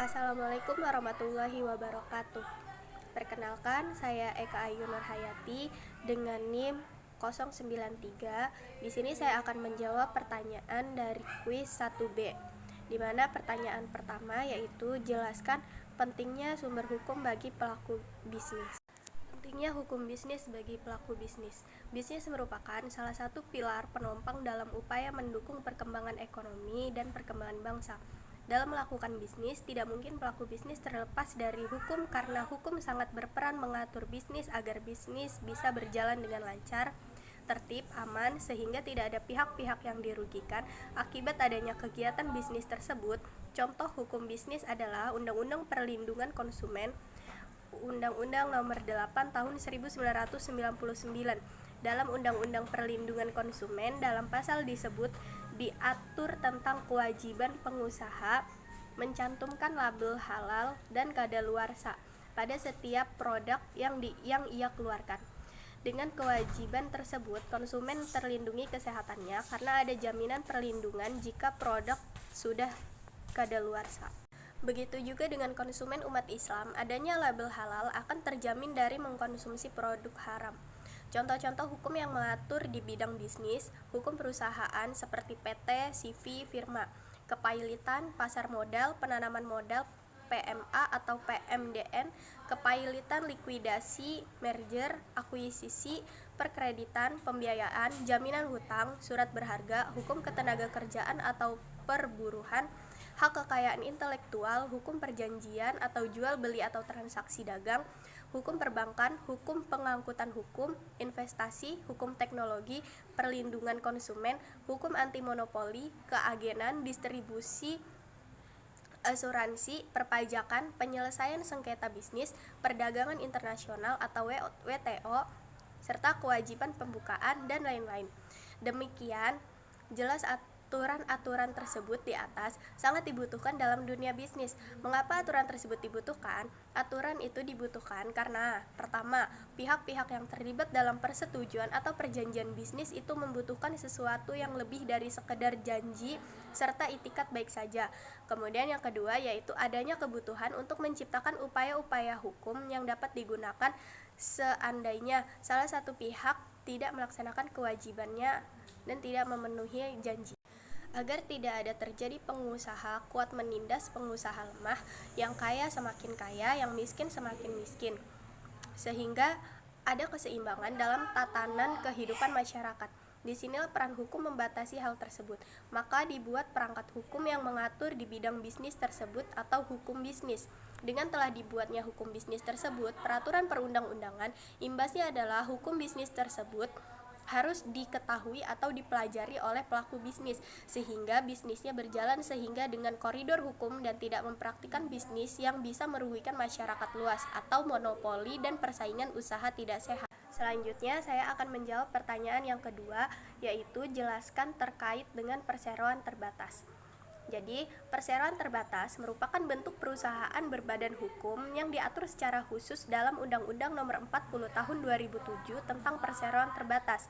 Assalamualaikum warahmatullahi wabarakatuh. Perkenalkan, saya Eka Ayu Nurhayati dengan NIM 093. Di sini saya akan menjawab pertanyaan dari kuis 1B, di mana pertanyaan pertama yaitu jelaskan pentingnya sumber hukum bagi pelaku bisnis. Pentingnya hukum bisnis bagi pelaku bisnis. Bisnis merupakan salah satu pilar penopang dalam upaya mendukung perkembangan ekonomi dan perkembangan bangsa. Dalam melakukan bisnis, tidak mungkin pelaku bisnis terlepas dari hukum karena hukum sangat berperan mengatur bisnis agar bisnis bisa berjalan dengan lancar, tertib, aman, sehingga tidak ada pihak-pihak yang dirugikan akibat adanya kegiatan bisnis tersebut. Contoh hukum bisnis adalah Undang-Undang Perlindungan Konsumen, Undang-Undang Nomor 8 Tahun 1999. Dalam Undang-Undang Perlindungan Konsumen, dalam pasal disebut diatur tentang kewajiban pengusaha mencantumkan label halal dan kadaluarsa pada setiap produk yang ia keluarkan. Dengan kewajiban tersebut, konsumen terlindungi kesehatannya karena ada jaminan perlindungan jika produk sudah kadaluarsa. Begitu juga dengan konsumen umat Islam, adanya label halal akan terjamin dari mengkonsumsi produk haram. Contoh-contoh hukum yang mengatur di bidang bisnis, hukum perusahaan seperti PT, CV, firma, kepailitan, pasar modal, penanaman modal, PMA atau PMDN, kepailitan, likuidasi, merger, akuisisi, perkreditan, pembiayaan, jaminan hutang, surat berharga, hukum ketenagakerjaan atau perburuhan, hak kekayaan intelektual, hukum perjanjian atau jual beli atau transaksi dagang, hukum perbankan, hukum pengangkutan hukum, investasi, hukum teknologi, perlindungan konsumen, hukum anti monopoli, keagenan, distribusi, asuransi, perpajakan, penyelesaian sengketa bisnis, perdagangan internasional atau WTO, serta kewajiban pembukaan dan lain-lain. Demikian, jelas aturan-aturan tersebut di atas sangat dibutuhkan dalam dunia bisnis. Mengapa aturan tersebut dibutuhkan? Aturan itu dibutuhkan karena pertama, pihak-pihak yang terlibat dalam persetujuan atau perjanjian bisnis itu membutuhkan sesuatu yang lebih dari sekedar janji serta itikat baik saja. Kemudian yang kedua yaitu adanya kebutuhan untuk menciptakan upaya-upaya hukum yang dapat digunakan seandainya salah satu pihak tidak melaksanakan kewajibannya dan tidak memenuhi janji. Agar tidak ada terjadi pengusaha kuat menindas pengusaha lemah, yang kaya semakin kaya, yang miskin semakin miskin, sehingga ada keseimbangan dalam tatanan kehidupan masyarakat. Di sinilah peran hukum membatasi hal tersebut. Maka dibuat perangkat hukum yang mengatur di bidang bisnis tersebut atau hukum bisnis. Dengan telah dibuatnya hukum bisnis tersebut, peraturan perundang-undangan, imbasnya adalah hukum bisnis tersebut harus diketahui atau dipelajari oleh pelaku bisnis sehingga bisnisnya berjalan sehingga dengan koridor hukum dan tidak mempraktikkan bisnis yang bisa merugikan masyarakat luas atau monopoli dan persaingan usaha tidak sehat. Selanjutnya saya akan menjawab pertanyaan yang kedua, yaitu jelaskan terkait dengan perseroan terbatas. Jadi, perseroan terbatas merupakan bentuk perusahaan berbadan hukum yang diatur secara khusus dalam Undang-Undang Nomor 40 Tahun 2007 tentang perseroan terbatas.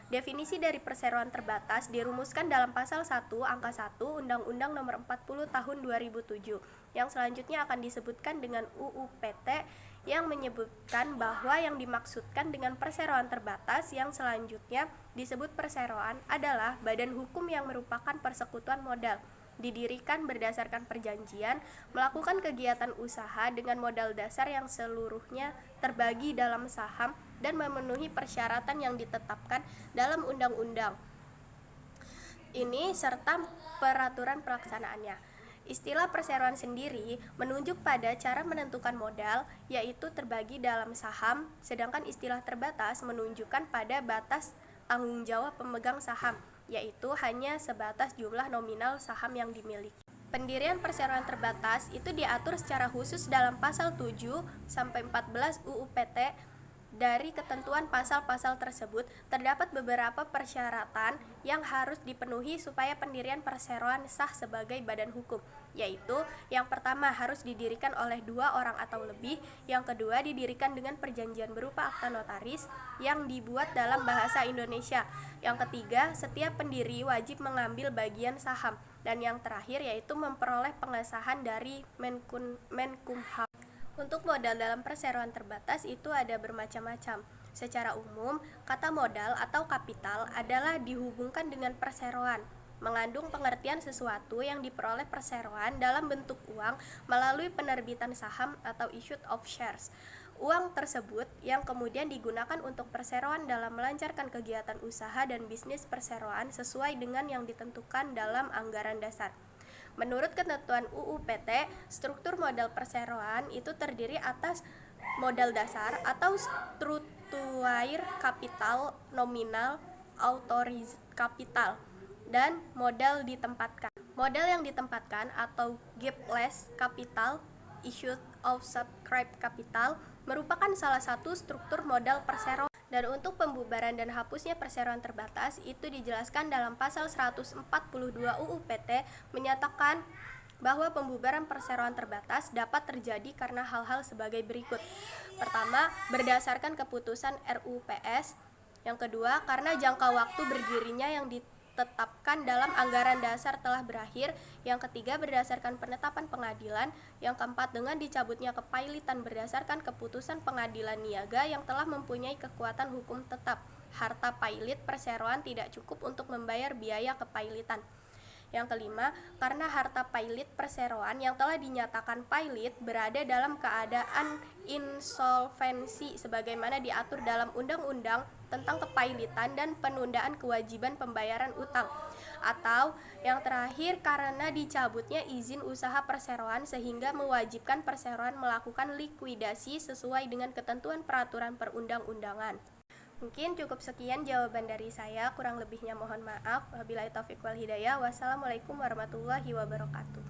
Definisi dari perseroan terbatas dirumuskan dalam pasal 1 angka 1 Undang-Undang Nomor 40 Tahun 2007 yang selanjutnya akan disebutkan dengan UU PT yang menyebutkan bahwa yang dimaksudkan dengan perseroan terbatas yang selanjutnya disebut perseroan adalah badan hukum yang merupakan persekutuan modal, didirikan berdasarkan perjanjian, melakukan kegiatan usaha dengan modal dasar yang seluruhnya terbagi dalam saham dan memenuhi persyaratan yang ditetapkan dalam undang-undang ini serta peraturan pelaksanaannya. Istilah perseroan sendiri menunjuk pada cara menentukan modal, yaitu terbagi dalam saham, sedangkan istilah terbatas menunjukkan pada batas tanggung jawab pemegang saham, yaitu hanya sebatas jumlah nominal saham yang dimiliki. Pendirian perseroan terbatas itu diatur secara khusus dalam pasal 7 sampai 14 UU PT Dari ketentuan pasal-pasal tersebut, terdapat beberapa persyaratan yang harus dipenuhi supaya pendirian perseroan sah sebagai badan hukum, yaitu yang pertama harus didirikan oleh 2 orang atau lebih, yang kedua didirikan dengan perjanjian berupa akta notaris yang dibuat dalam bahasa Indonesia, yang ketiga setiap pendiri wajib mengambil bagian saham, dan yang terakhir yaitu memperoleh pengesahan dari Menkumham. Untuk modal dalam perseroan terbatas itu ada bermacam-macam. Secara umum, kata modal atau kapital adalah dihubungkan dengan perseroan, mengandung pengertian sesuatu yang diperoleh perseroan dalam bentuk uang melalui penerbitan saham atau issue of shares. Uang tersebut yang kemudian digunakan untuk perseroan dalam melancarkan kegiatan usaha dan bisnis perseroan sesuai dengan yang ditentukan dalam anggaran dasar. Menurut ketentuan UU PT, struktur modal perseroan itu terdiri atas modal dasar atau struktuair kapital nominal, authorized capital, dan modal ditempatkan. Modal yang ditempatkan atau gapless capital, issued of subscribed capital, merupakan salah satu struktur modal perseroan. Dan untuk pembubaran dan hapusnya perseroan terbatas itu dijelaskan dalam pasal 142 UU PT menyatakan bahwa pembubaran perseroan terbatas dapat terjadi karena hal-hal sebagai berikut. Pertama, berdasarkan keputusan RUPS. Yang kedua, karena jangka waktu berdirinya yang ditetapkan dalam anggaran dasar telah berakhir. Yang ketiga, berdasarkan penetapan pengadilan. Yang keempat, dengan dicabutnya kepailitan berdasarkan keputusan pengadilan niaga yang telah mempunyai kekuatan hukum tetap. Harta pailit perseroan tidak cukup untuk membayar biaya kepailitan. Yang kelima, karena harta pailit perseroan yang telah dinyatakan pailit berada dalam keadaan insolvensi sebagaimana diatur dalam Undang-Undang tentang Kepailitan dan Penundaan Kewajiban Pembayaran Utang. Atau yang terakhir, karena dicabutnya izin usaha perseroan sehingga mewajibkan perseroan melakukan likuidasi sesuai dengan ketentuan peraturan perundang-undangan. Mungkin cukup sekian jawaban dari saya, kurang lebihnya mohon maaf. Wabillahi taufiq wal hidayah. Wassalamualaikum warahmatullahi wabarakatuh.